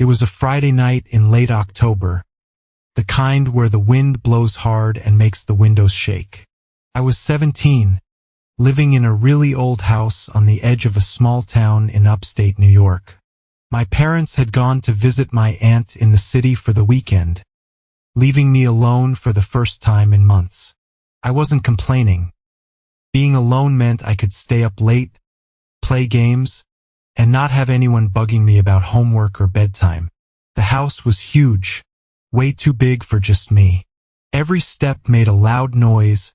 It was a Friday night in late October, the kind where the wind blows hard and makes the windows shake. I was 17, living in a really old house on the edge of a small town in upstate New York. My parents had gone to visit my aunt in the city for the weekend, leaving me alone for the first time in months. I wasn't complaining. Being alone meant I could stay up late, play games, and not have anyone bugging me about homework or bedtime. The house was huge, way too big for just me. Every step made a loud noise,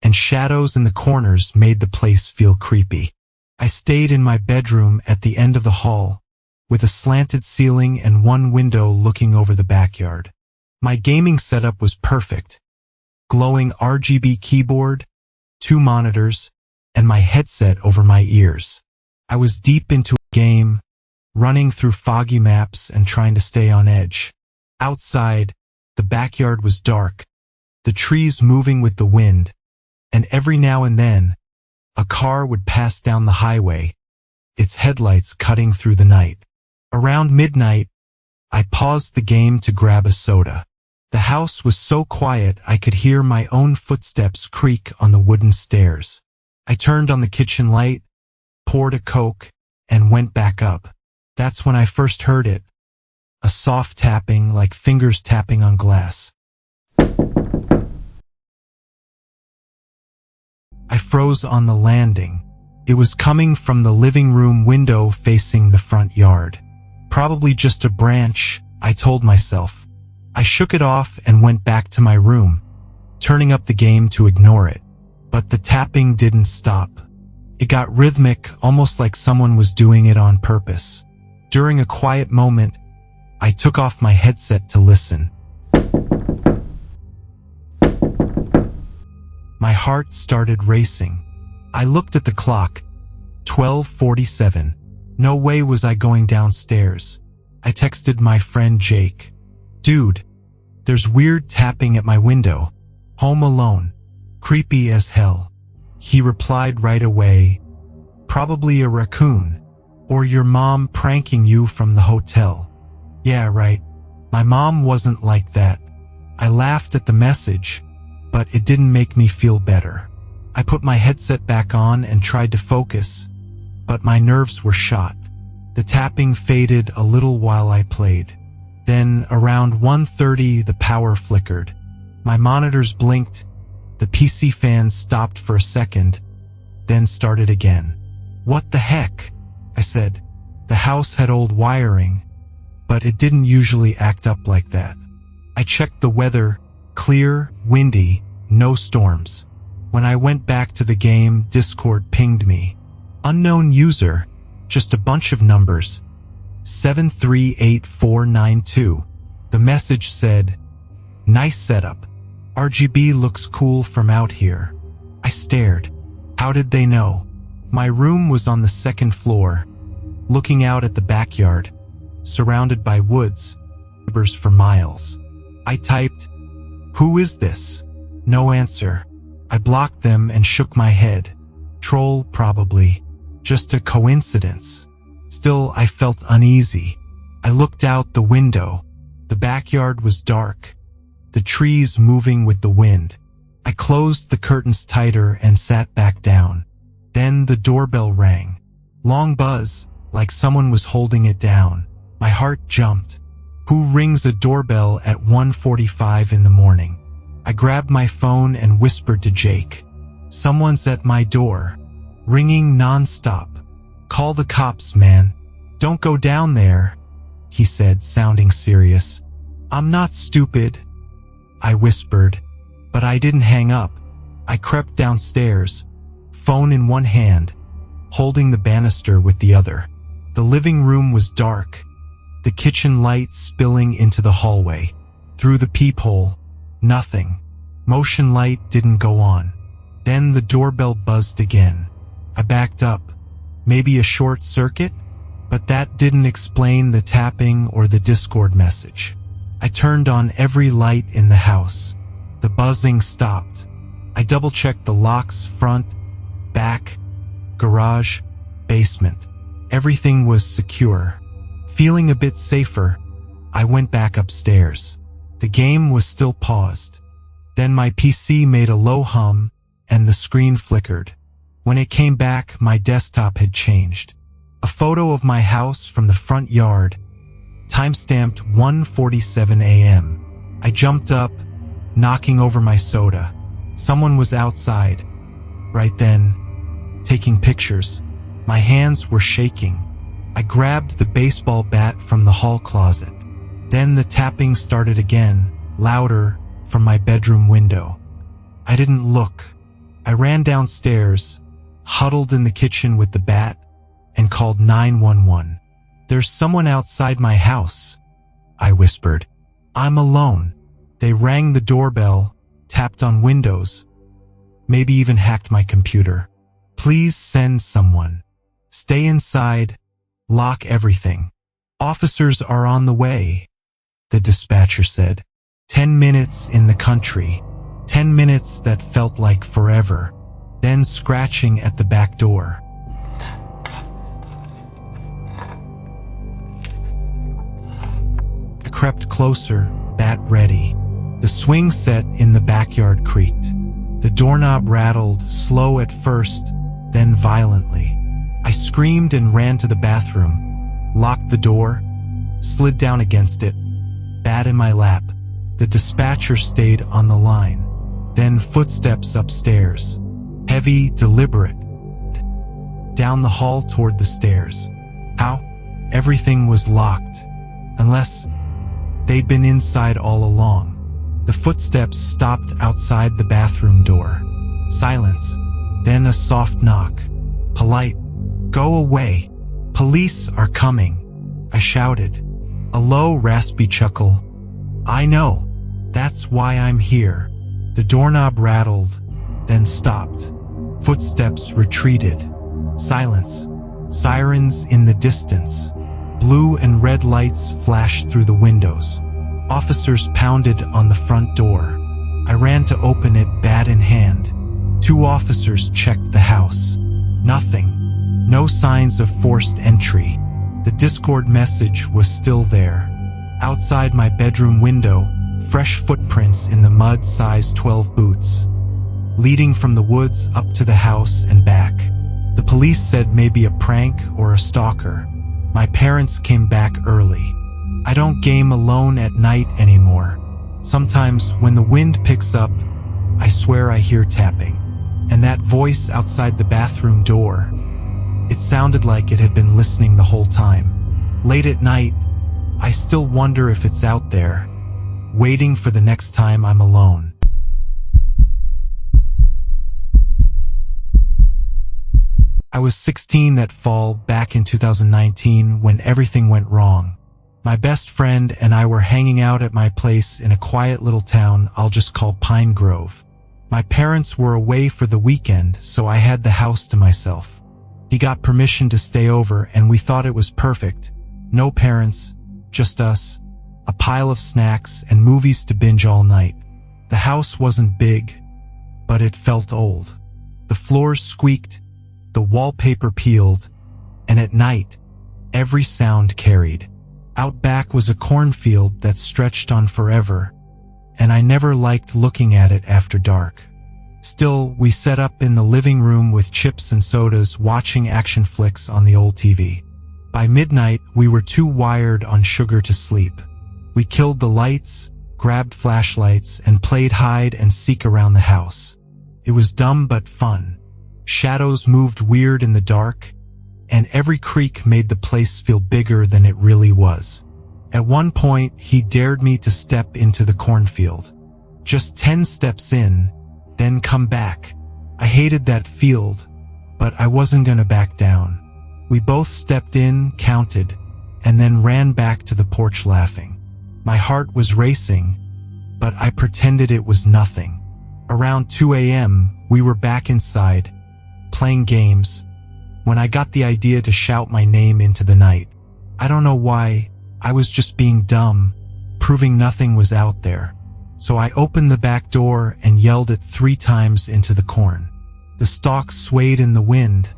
and shadows in the corners made the place feel creepy. I stayed in my bedroom at the end of the hall, with a slanted ceiling and one window looking over the backyard. My gaming setup was perfect. Glowing RGB keyboard, 2 monitors, and my headset over my ears. I was deep into a game, running through foggy maps and trying to stay on edge. Outside, the backyard was dark, the trees moving with the wind, and every now and then, a car would pass down the highway, its headlights cutting through the night. Around midnight, I paused the game to grab a soda. The house was so quiet I could hear my own footsteps creak on the wooden stairs. I turned on the kitchen light, poured a Coke, and went back up. That's when I first heard it. A soft tapping, like fingers tapping on glass. I froze on the landing. It was coming from the living room window facing the front yard. Probably just a branch, I told myself. I shook it off and went back to my room, turning up the game to ignore it. But the tapping didn't stop. It got rhythmic, almost like someone was doing it on purpose. During a quiet moment, I took off my headset to listen. My heart started racing. I looked at the clock. 12:47. No way was I going downstairs. I texted my friend Jake. Dude, there's weird tapping at my window. Home alone. Creepy as hell. He replied right away. Probably a raccoon. Or your mom pranking you from the hotel. Yeah, right. My mom wasn't like that. I laughed at the message, but it didn't make me feel better. I put my headset back on and tried to focus, but my nerves were shot. The tapping faded a little while I played. Then, around 1:30, the power flickered. My monitors blinked, the PC fan stopped for a second, then started again. What the heck? I said. The house had old wiring, but it didn't usually act up like that. I checked the weather, clear, windy, no storms. When I went back to the game, Discord pinged me. Unknown user, just a bunch of numbers. 738492. The message said, nice setup. RGB looks cool from out here. I stared. How did they know? My room was on the second floor, looking out at the backyard, surrounded by woods, neighbors for miles. I typed, who is this? No answer. I blocked them and shook my head. Troll, probably. Just a coincidence. Still, I felt uneasy. I looked out the window. The backyard was dark, the trees moving with the wind. I closed the curtains tighter and sat back down. Then the doorbell rang. Long buzz, like someone was holding it down. My heart jumped. Who rings a doorbell at 1:45 in the morning? I grabbed my phone and whispered to Jake. Someone's at my door, ringing non-stop. Call the cops, man. Don't go down there, he said, sounding serious. I'm not stupid, I whispered, but I didn't hang up. I crept downstairs, phone in one hand, holding the banister with the other. The living room was dark, the kitchen light spilling into the hallway. Through the peephole, nothing. Motion light didn't go on. Then the doorbell buzzed again. I backed up. Maybe a short circuit? But that didn't explain the tapping or the Discord message. I turned on every light in the house. The buzzing stopped. I double-checked the locks, front, back, garage, basement. Everything was secure. Feeling a bit safer, I went back upstairs. The game was still paused. Then my PC made a low hum and the screen flickered. When it came back, my desktop had changed. A photo of my house from the front yard, timestamped 1:47 a.m. I jumped up, knocking over my soda. Someone was outside, right then, taking pictures. My hands were shaking. I grabbed the baseball bat from the hall closet. Then the tapping started again, louder, from my bedroom window. I didn't look. I ran downstairs, huddled in the kitchen with the bat, and called 911. "There's someone outside my house," I whispered. "I'm alone." They rang the doorbell, tapped on windows, maybe even hacked my computer. "Please send someone. Stay inside. Lock everything. Officers are on the way," the dispatcher said. 10 minutes in the country. 10 minutes that felt like forever. Then scratching at the back door. I crept closer, bat ready. The swing set in the backyard creaked. The doorknob rattled, slow at first, then violently. I screamed and ran to the bathroom, locked the door, slid down against it, bat in my lap. The dispatcher stayed on the line. Then footsteps upstairs. Heavy, deliberate. Down the hall toward the stairs. How? Everything was locked. Unless they'd been inside all along. The footsteps stopped outside the bathroom door. Silence. Then a soft knock. Polite. "Go away. Police are coming," I shouted. A low, raspy chuckle. "I know. That's why I'm here." The doorknob rattled, then stopped. Footsteps retreated. Silence. Sirens in the distance. Blue and red lights flashed through the windows. Officers pounded on the front door. I ran to open it, bat in hand. 2 officers checked the house. Nothing. No signs of forced entry. The Discord message was still there. Outside my bedroom window, fresh footprints in the mud size 12 boots, leading from the woods up to the house and back. The police said maybe a prank or a stalker. My parents came back early. I don't game alone at night anymore. Sometimes when the wind picks up, I swear I hear tapping. And that voice outside the bathroom door, it sounded like it had been listening the whole time. Late at night, I still wonder if it's out there, waiting for the next time I'm alone. I was 16 that fall, back in 2019, when everything went wrong. My best friend and I were hanging out at my place in a quiet little town I'll just call Pine Grove. My parents were away for the weekend, so I had the house to myself. He got permission to stay over, and we thought it was perfect. No parents, just us, a pile of snacks, and movies to binge all night. The house wasn't big, but it felt old. The floors squeaked, the wallpaper peeled, and at night, every sound carried. Out back was a cornfield that stretched on forever, and I never liked looking at it after dark. Still, we set up in the living room with chips and sodas, watching action flicks on the old TV. By midnight, we were too wired on sugar to sleep. We killed the lights, grabbed flashlights, and played hide and seek around the house. It was dumb but fun. Shadows moved weird in the dark, and every creak made the place feel bigger than it really was. At one point, he dared me to step into the cornfield. Just 10 steps in, then come back. I hated that field, but I wasn't gonna back down. We both stepped in, counted, and then ran back to the porch laughing. My heart was racing, but I pretended it was nothing. Around 2 a.m., we were back inside, playing games, when I got the idea to shout my name into the night. I don't know why, I was just being dumb, proving nothing was out there. So I opened the back door and yelled it 3 times into the corn. The stalks swayed in the wind,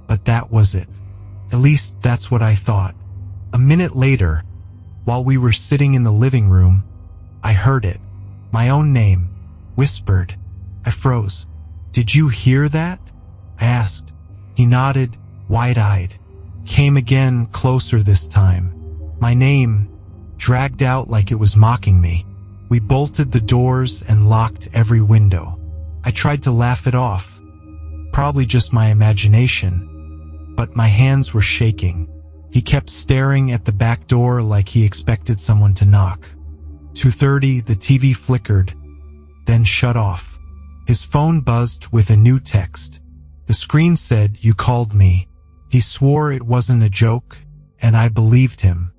but that was it. At least that's what I thought. A minute later, While we were sitting in the living room, I heard it. My own name, whispered. I froze. "Did you hear that?" I asked. He nodded, wide-eyed. Came again, closer this time. My name, dragged out like it was mocking me. We bolted the doors and locked every window. I tried to laugh it off. Probably just my imagination. But my hands were shaking. He kept staring at the back door like he expected someone to knock. 2:30, the TV flickered, then shut off. His phone buzzed with a new text. The screen said, "You called me." He swore it wasn't a joke, and I believed him.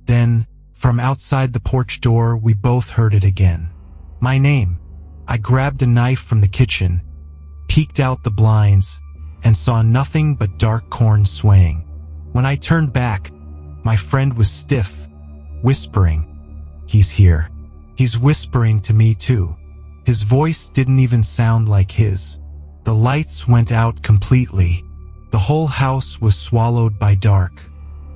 Then, from outside the porch door, we both heard it again. My name. I grabbed a knife from the kitchen, peeked out the blinds, and saw nothing but dark corn swaying. When I turned back, my friend was stiff, whispering. "He's here." He's whispering to me too. His voice didn't even sound like his. The lights went out completely. The whole house was swallowed by dark.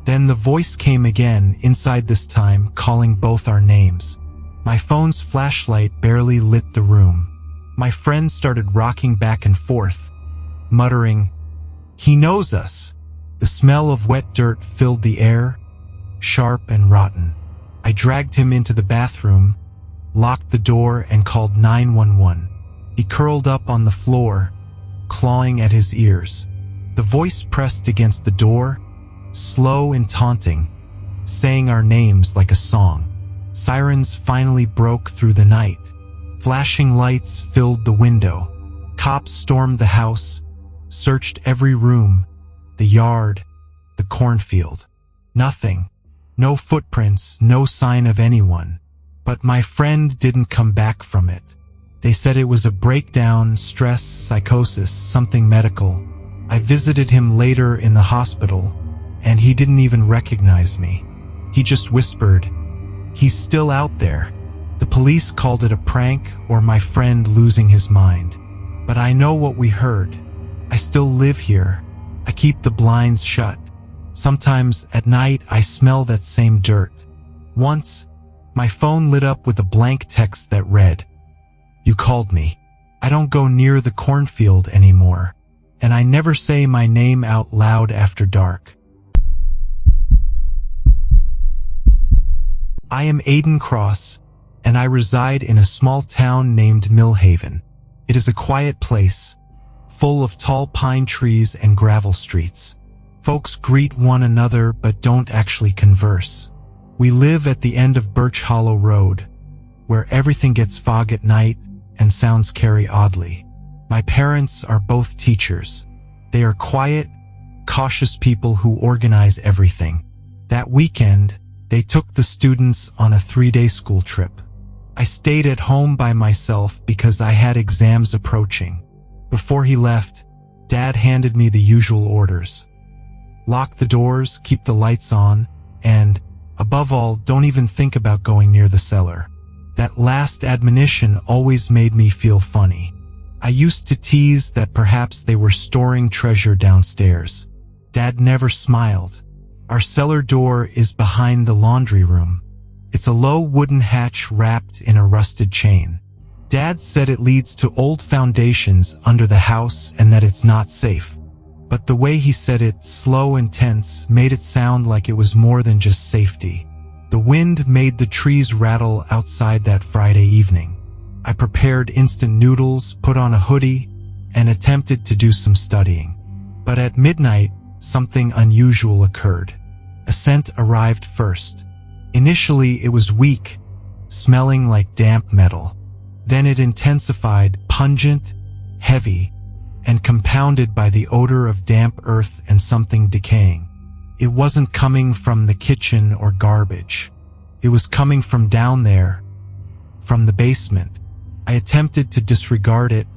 Then the voice came again, inside this time, calling both our names. My phone's flashlight barely lit the room. My friend started rocking back and forth, muttering, "He knows us." The smell of wet dirt filled the air, sharp and rotten. I dragged him into the bathroom, locked the door, and called 911. He curled up on the floor, clawing at his ears. The voice pressed against the door, slow and taunting, saying our names like a song. Sirens finally broke through the night. Flashing lights filled the window. Cops stormed the house, searched every room, the yard, the cornfield. Nothing. No footprints, no sign of anyone. But my friend didn't come back from it. They said it was a breakdown, stress, psychosis, something medical. I visited him later in the hospital, and he didn't even recognize me. He just whispered, "He's still out there." The police called it a prank or my friend losing his mind. But I know what we heard. I still live here. I keep the blinds shut. Sometimes at night I smell that same dirt. Once, my phone lit up with a blank text that read, "You called me. I don't go near the cornfield anymore, and I never say my name out loud after dark." I am Aiden Cross, and I reside in a small town named Millhaven. It is a quiet place, full of tall pine trees and gravel streets. Folks greet one another but don't actually converse. We live at the end of Birch Hollow Road, where everything gets fog at night and sounds carry oddly. My parents are both teachers. They are quiet, cautious people who organize everything. That weekend, they took the students on a 3-day school trip. I stayed at home by myself because I had exams approaching. Before he left, Dad handed me the usual orders. Lock the doors, keep the lights on, and, above all, don't even think about going near the cellar. That last admonition always made me feel funny. I used to tease that perhaps they were storing treasure downstairs. Dad never smiled. Our cellar door is behind the laundry room. It's a low wooden hatch wrapped in a rusted chain. Dad said it leads to old foundations under the house and that it's not safe. But the way he said it, slow and tense, made it sound like it was more than just safety. The wind made the trees rattle outside that Friday evening. I prepared instant noodles, put on a hoodie, and attempted to do some studying. But at midnight, something unusual occurred. A scent arrived first. Initially, it was weak, smelling like damp metal. Then it intensified, pungent, heavy, and compounded by the odor of damp earth and something decaying. It wasn't coming from the kitchen or garbage. It was coming from down there, from the basement. I attempted to disregard it,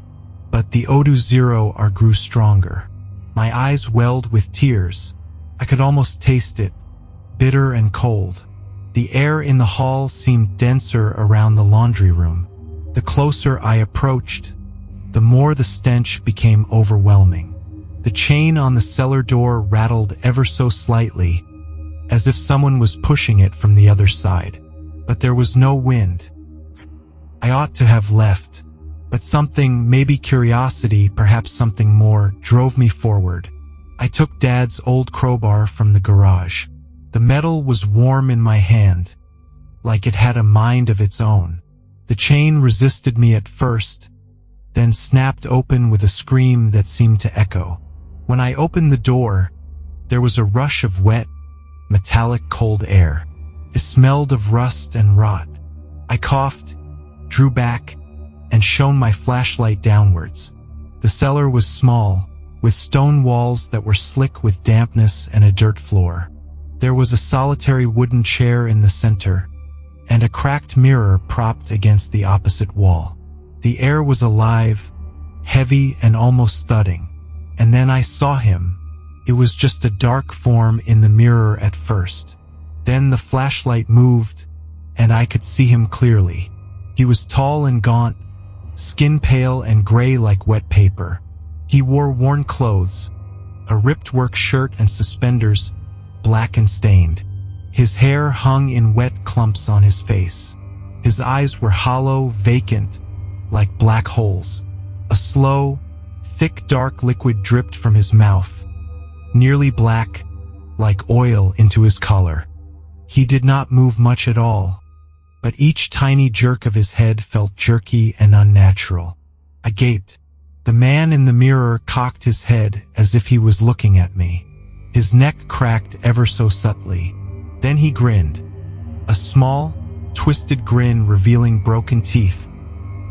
but the O20R grew stronger. My eyes welled with tears. I could almost taste it, bitter and cold. The air in the hall seemed denser around the laundry room. The closer I approached, the more the stench became overwhelming. The chain on the cellar door rattled ever so slightly, as if someone was pushing it from the other side. But there was no wind. I ought to have left, but something, maybe curiosity, perhaps something more, drove me forward. I took Dad's old crowbar from the garage. The metal was warm in my hand, like it had a mind of its own. The chain resisted me at first, then snapped open with a scream that seemed to echo. When I opened the door, there was a rush of wet, metallic cold air. It smelled of rust and rot. I coughed, drew back, and shone my flashlight downwards. The cellar was small, with stone walls that were slick with dampness and a dirt floor. There was a solitary wooden chair in the center, and a cracked mirror propped against the opposite wall. The air was alive, heavy and almost thudding. And then I saw him. It was just a dark form in the mirror at first. Then the flashlight moved, and I could see him clearly. He was tall and gaunt, skin pale and gray like wet paper. He wore worn clothes, a ripped work shirt and suspenders, black and stained. His hair hung in wet clumps on his face. His eyes were hollow, vacant, like black holes. A slow, thick dark liquid dripped from his mouth, nearly black, like oil, into his collar. He did not move much at all, but each tiny jerk of his head felt jerky and unnatural. I gaped. The man in the mirror cocked his head as if he was looking at me. His neck cracked ever so subtly. Then he grinned. A small, twisted grin revealing broken teeth,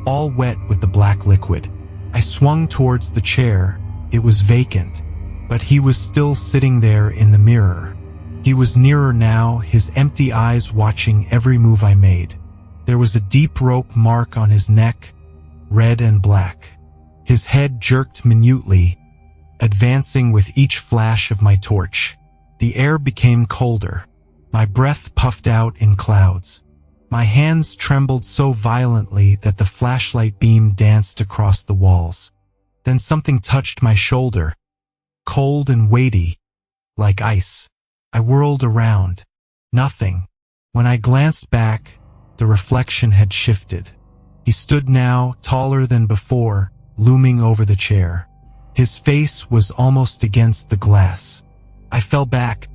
all wet with the black liquid. I swung towards the chair. It was vacant, but he was still sitting there in the mirror. He was nearer now, his empty eyes watching every move I made. There was a deep rope mark on his neck, red and black. His head jerked minutely, advancing with each flash of my torch. The air became colder. My breath puffed out in clouds. My hands trembled so violently that the flashlight beam danced across the walls. Then something touched my shoulder, cold and weighty, like ice. I whirled around. Nothing. When I glanced back, the reflection had shifted. He stood now, taller than before, looming over the chair. His face was almost against the glass. I fell back,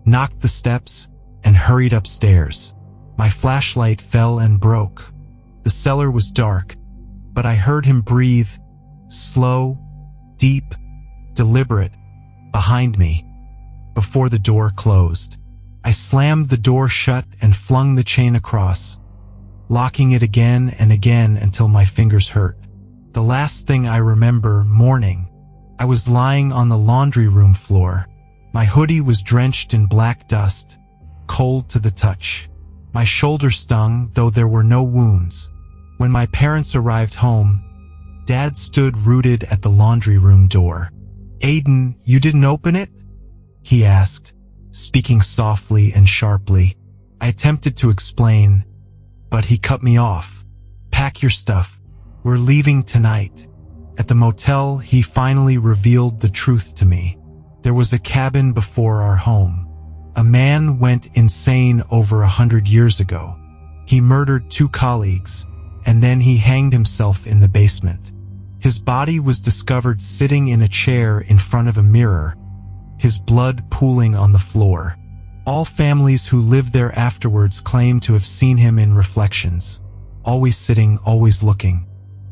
knocked the steps, and hurried upstairs. My flashlight fell and broke. The cellar was dark, but I heard him breathe, slow, deep, deliberate, behind me. Before the door closed, I slammed the door shut and flung the chain across, locking it again and again until my fingers hurt. The last thing I remember, morning, I was lying on the laundry room floor. My hoodie was drenched in black dust, cold to the touch. My shoulder stung, though there were no wounds. When my parents arrived home, Dad stood rooted at the laundry room door. "Aiden, you didn't open it?" he asked, speaking softly and sharply. I attempted to explain, but he cut me off. "Pack your stuff. We're leaving tonight." At the motel, he finally revealed the truth to me. There was a cabin before our home. A man went insane over 100 years ago. He murdered 2 colleagues, and then he hanged himself in the basement. His body was discovered sitting in a chair in front of a mirror, his blood pooling on the floor. All families who lived there afterwards claim to have seen him in reflections, always sitting, always looking.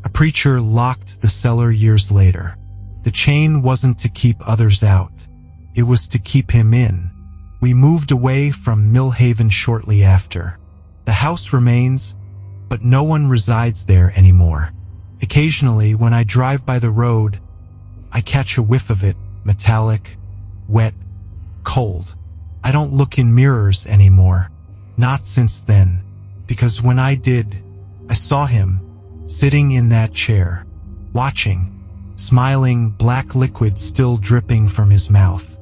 A preacher locked the cellar years later. The chain wasn't to keep others out. It was to keep him in. We moved away from Millhaven shortly after. The house remains, but no one resides there anymore. Occasionally, when I drive by the road, I catch a whiff of it, metallic, wet, cold. I don't look in mirrors anymore. Not since then, because when I did, I saw him, sitting in that chair, watching, smiling, black liquid still dripping from his mouth.